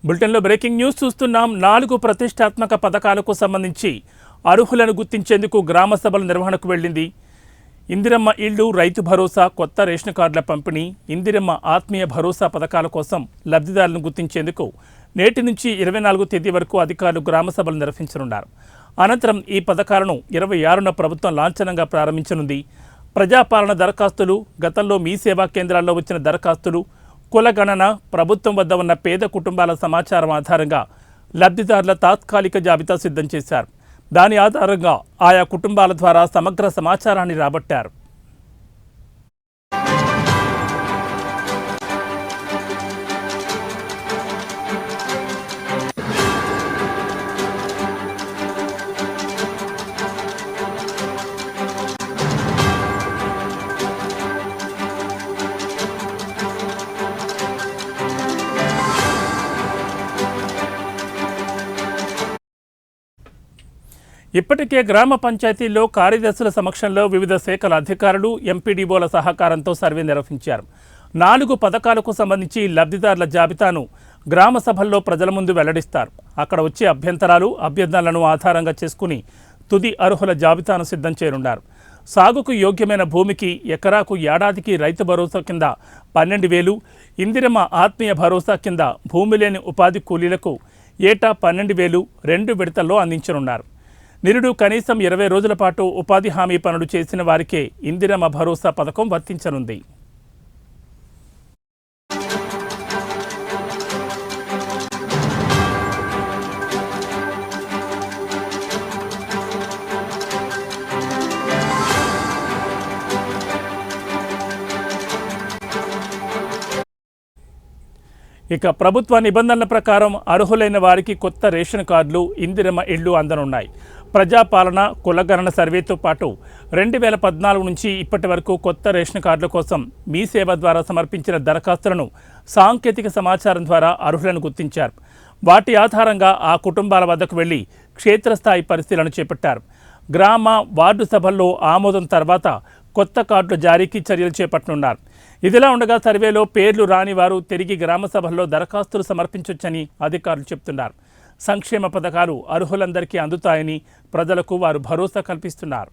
బులెటిన్లో breaking news చూస్తున్నాం. 4 ప్రతిష్టాత్మక పథకాలకు సంబంధించి అర్హులను గుర్తించేందుకు గ్రామ సభల నిర్వహణకు వెళ్ళింది. ఇందిరమ్మ ఇళ్లు, రైతు భరోసా, కొత్త రేషన్ కార్డుల పంపిణీ, ఇందిరమ్మ ఆత్మీయ భరోసా పథకాల కోసం లబ్ధిదారులను గుర్తించేందుకు నేటి నుంచి 24వ తేదీ వరకు అధికారులు గ్రామ సభలు నిర్వహించనున్నారు. అనంతరం ఈ పథకాలను 26న ప్రభుత్వం లాంఛనంగా ప్రారంభించనుంది. ప్రజాపాలన దరఖాస్తులు, గతంలో మీ సేవా కేంద్రాల్లో వచ్చిన దరఖాస్తులు, కుల గణన, ప్రభుత్వం వద్ద ఉన్న పేద కుటుంబాల సమాచారం ఆధారంగా లబ్ధిదారుల తాత్కాలిక జాబితా సిద్ధం చేశారు. దాని ఆధారంగా ఆయా కుటుంబాల ద్వారా సమగ్ర సమాచారాన్ని రాబట్టారు. ఇప్పటికే గ్రామ పంచాయతీల్లో కార్యదర్శుల సమక్షంలో వివిధ శాఖల అధికారులు, ఎంపీడీఓల సహకారంతో సర్వే నిర్వహించారు. 4 పథకాలకు సంబంధించి లబ్ధిదారుల జాబితాను గ్రామ సభల్లో ప్రజల ముందు వెల్లడిస్తారు. అక్కడ వచ్చే అభ్యంతరాలు, అభ్యర్థనలను ఆధారంగా చేసుకుని తుది అర్హుల జాబితాను సిద్ధం చేయనున్నారు. సాగుకు యోగ్యమైన భూమికి ఎకరాకు ఏడాదికి రైతు భరోసా కింద 12,000, ఇందిరమ్మ ఆత్మీయ భరోసా కింద భూమి లేని ఉపాధి కూలీలకు ఏటా 12,000 2 విడతల్లో అందించనున్నారు. నిరుడు కనీసం 20 రోజుల పాటు ఉపాధి హామీ పనులు చేసిన వారికే ఇందిరమ్మ భరోసా పథకం వర్తించనుంది. ఇక ప్రభుత్వ నిబంధనల ప్రకారం అర్హులైన వారికి కొత్త రేషన్ కార్డులు, ఇందిరమ్మ ఇళ్లు అందనున్నాయి. ప్రజాపాలన, కులగణన సర్వేతో పాటు 2014 నుంచి ఇప్పటి వరకు కొత్త రేషన్ కార్డుల కోసం మీ సేవ ద్వారా సమర్పించిన దరఖాస్తులను సాంకేతిక సమాచారం ద్వారా అర్హులను గుర్తించారు. వాటి ఆధారంగా ఆ కుటుంబాల వద్దకు వెళ్లి క్షేత్రస్థాయి పరిశీలన చేపట్టారు. గ్రామ, వార్డు సభల్లో ఆమోదం తర్వాత కొత్త కార్డుల జారీకి చర్యలు చేపట్టనున్నారు. ఇదిలా ఉండగా సర్వేలో పేర్లు రాని వారు తిరిగి గ్రామ సభల్లో దరఖాస్తులు సమర్పించొచ్చని అధికారులు చెబుతున్నారు. సంక్షేమ పథకాలు అర్హులందరికీ అందుతాయని ప్రజలకు వారు భరోసా కల్పిస్తున్నారు.